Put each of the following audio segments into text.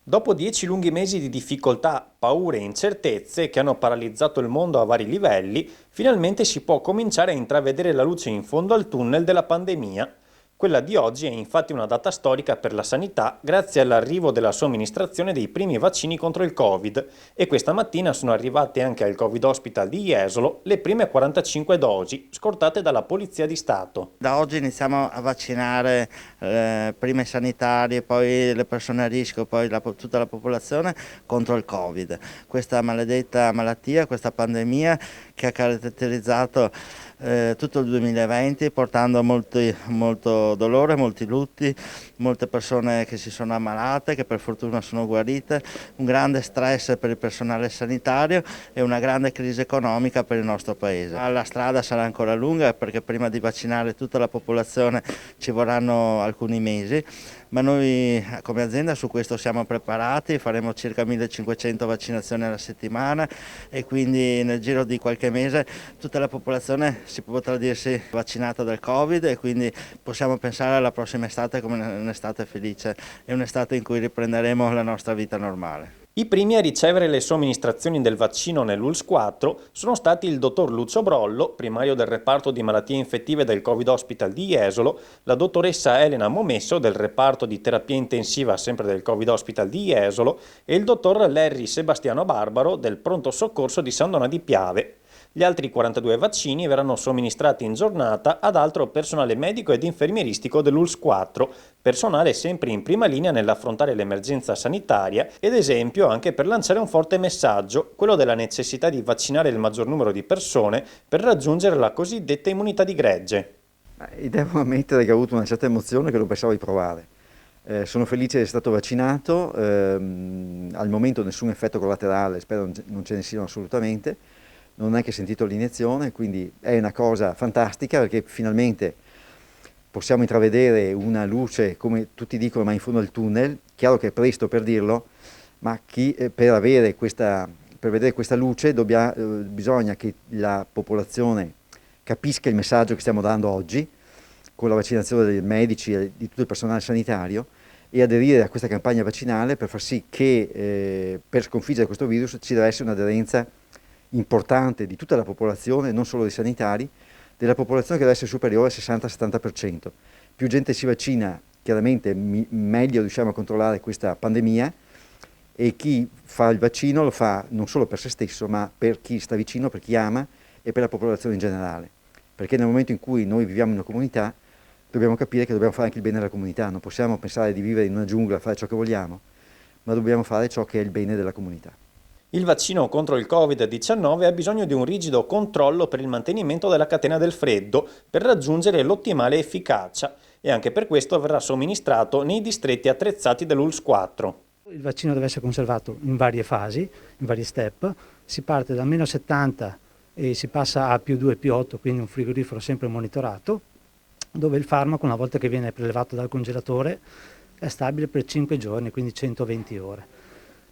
Dopo 10 lunghi mesi di difficoltà, paure e incertezze che hanno paralizzato il mondo a vari livelli, finalmente si può cominciare a intravedere la luce in fondo al tunnel della pandemia. Quella di oggi è infatti una data storica per la sanità grazie all'arrivo della somministrazione dei primi vaccini contro il Covid e questa mattina sono arrivate anche al Covid Hospital di Jesolo le prime 45 dosi scortate dalla Polizia di Stato. Da oggi iniziamo a vaccinare prima i sanitari, poi le persone a rischio, poi tutta la popolazione contro il Covid. Questa maledetta malattia, questa pandemia che ha caratterizzato tutto il 2020 portando molto dolore, molti lutti, molte persone che si sono ammalate, che per fortuna sono guarite, un grande stress per il personale sanitario e una grande crisi economica per il nostro paese. La strada sarà ancora lunga perché prima di vaccinare tutta la popolazione ci vorranno alcuni mesi, ma noi come azienda su questo siamo preparati, faremo circa 1500 vaccinazioni alla settimana e quindi nel giro di qualche mese tutta la popolazione si potrà dirsi vaccinata dal Covid e quindi possiamo pensare alla prossima estate come un'estate felice e un'estate in cui riprenderemo la nostra vita normale. I primi a ricevere le somministrazioni del vaccino nell'ULS 4 sono stati il dottor Lucio Brollo, primario del reparto di malattie infettive del Covid Hospital di Jesolo, la dottoressa Elena Momesso del reparto di terapia intensiva sempre del Covid Hospital di Jesolo e il dottor Larry Sebastiano Barbaro del pronto soccorso di San Donà di Piave. Gli altri 42 vaccini verranno somministrati in giornata ad altro personale medico ed infermieristico dell'ULS 4, personale sempre in prima linea nell'affrontare l'emergenza sanitaria ed esempio anche per lanciare un forte messaggio, quello della necessità di vaccinare il maggior numero di persone per raggiungere la cosiddetta immunità di gregge. Devo ammettere che ho avuto una certa emozione che non pensavo di provare. Sono felice di essere stato vaccinato, al momento nessun effetto collaterale, spero non ce ne siano assolutamente. Non ho neanche sentito l'iniezione, quindi è una cosa fantastica perché finalmente possiamo intravedere una luce, come tutti dicono, ma in fondo al tunnel. Chiaro che è presto per dirlo, ma per vedere questa luce bisogna che la popolazione capisca il messaggio che stiamo dando oggi, con la vaccinazione dei medici e di tutto il personale sanitario, e aderire a questa campagna vaccinale per far sì che per sconfiggere questo virus ci deve essere un'aderenza importante di tutta la popolazione, non solo dei sanitari, della popolazione che deve essere superiore al 60-70%. Più gente si vaccina, chiaramente meglio riusciamo a controllare questa pandemia e chi fa il vaccino lo fa non solo per se stesso, ma per chi sta vicino, per chi ama e per la popolazione in generale. Perché nel momento in cui noi viviamo in una comunità, dobbiamo capire che dobbiamo fare anche il bene della comunità, non possiamo pensare di vivere in una giungla, fare ciò che vogliamo, ma dobbiamo fare ciò che è il bene della comunità. Il vaccino contro il Covid-19 ha bisogno di un rigido controllo per il mantenimento della catena del freddo per raggiungere l'ottimale efficacia e anche per questo verrà somministrato nei distretti attrezzati dell'ULS 4. Il vaccino deve essere conservato in varie fasi, in vari step. Si parte da meno 70 e si passa a più 2, più 8, quindi un frigorifero sempre monitorato, dove il farmaco, una volta che viene prelevato dal congelatore, è stabile per 5 giorni, quindi 120 ore.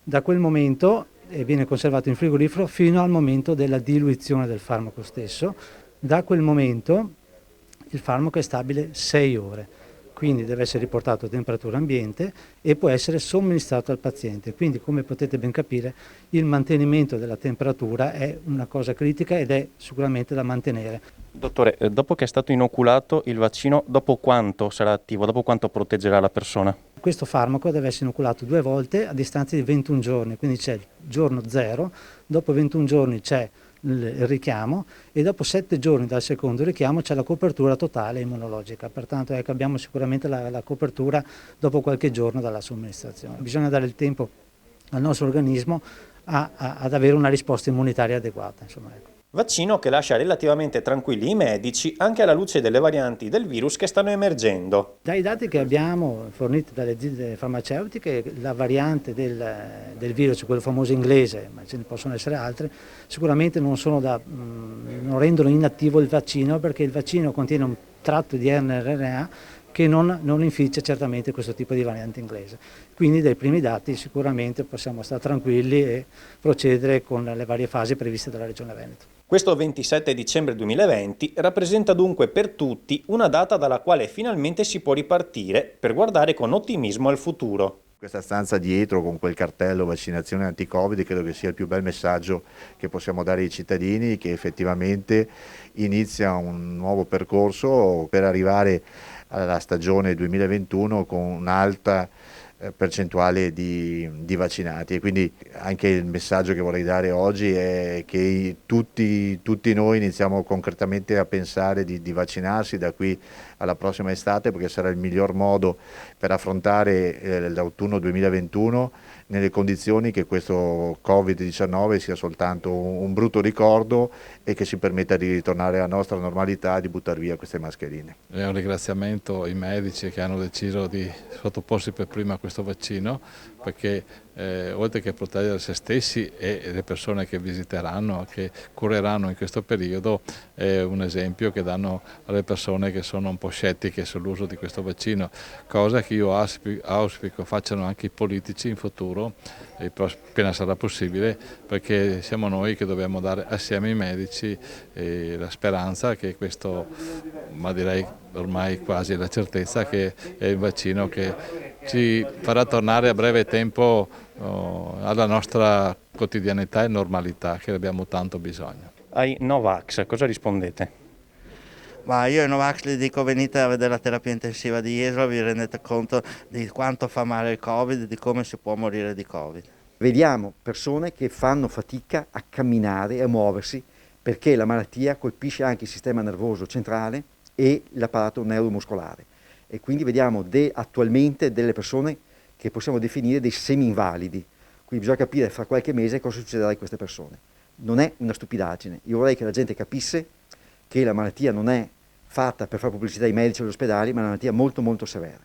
Da quel momento viene conservato in frigorifero fino al momento della diluizione del farmaco stesso. Da quel momento il farmaco è stabile 6 ore, quindi deve essere riportato a temperatura ambiente e può essere somministrato al paziente. Quindi, come potete ben capire, il mantenimento della temperatura è una cosa critica ed è sicuramente da mantenere. Dottore, dopo che è stato inoculato il vaccino, dopo quanto sarà attivo? Dopo quanto proteggerà la persona? Questo farmaco deve essere inoculato 2 volte a distanza di 21 giorni, quindi c'è il giorno 0, dopo 21 giorni c'è il richiamo e dopo 7 giorni dal secondo richiamo c'è la copertura totale immunologica. Pertanto abbiamo sicuramente la copertura dopo qualche giorno dalla somministrazione. Bisogna dare il tempo al nostro organismo ad avere una risposta immunitaria adeguata. Vaccino che lascia relativamente tranquilli i medici anche alla luce delle varianti del virus che stanno emergendo. Dai dati che abbiamo forniti dalle aziende farmaceutiche, la variante del virus, quello famoso inglese, ma ce ne possono essere altre, sicuramente non rendono inattivo il vaccino perché il vaccino contiene un tratto di mRNA che non inficia certamente questo tipo di variante inglese. Quindi dai primi dati sicuramente possiamo stare tranquilli e procedere con le varie fasi previste dalla Regione Veneto. Questo 27 dicembre 2020 rappresenta dunque per tutti una data dalla quale finalmente si può ripartire per guardare con ottimismo al futuro. Questa stanza dietro con quel cartello vaccinazione anti-Covid credo che sia il più bel messaggio che possiamo dare ai cittadini, che effettivamente inizia un nuovo percorso per arrivare alla stagione 2021 con un'alta percentuale di vaccinati, e quindi anche il messaggio che vorrei dare oggi è che tutti noi iniziamo concretamente a pensare di vaccinarsi da qui alla prossima estate, perché sarà il miglior modo per affrontare l'autunno 2021 nelle condizioni che questo Covid-19 sia soltanto un brutto ricordo e che ci permetta di ritornare alla nostra normalità, di buttare via queste mascherine. È un ringraziamento ai medici che hanno deciso di sottoporsi per prima a questo vaccino, perché oltre che proteggere se stessi e le persone che visiteranno, che cureranno in questo periodo, è un esempio che danno alle persone che sono un po' scettiche sull'uso di questo vaccino, cosa che io auspico facciano anche i politici in futuro, appena sarà possibile, perché siamo noi che dobbiamo dare assieme ai medici la speranza che questo, ma direi ormai quasi la certezza, che è il vaccino che ci farà tornare a breve tempo alla nostra quotidianità e normalità, che abbiamo tanto bisogno. Ai Novax cosa rispondete? Ma io ai Novax gli dico: venite a vedere la terapia intensiva di Jesolo, vi rendete conto di quanto fa male il Covid, di come si può morire di Covid. Vediamo persone che fanno fatica a camminare e a muoversi perché la malattia colpisce anche il sistema nervoso centrale e l'apparato neuromuscolare, e quindi vediamo attualmente delle persone che possiamo definire dei semi-invalidi. Quindi bisogna capire fra qualche mese cosa succederà a queste persone. Non è una stupidaggine, io vorrei che la gente capisse che la malattia non è fatta per fare pubblicità ai medici e agli ospedali, ma è una malattia molto molto severa.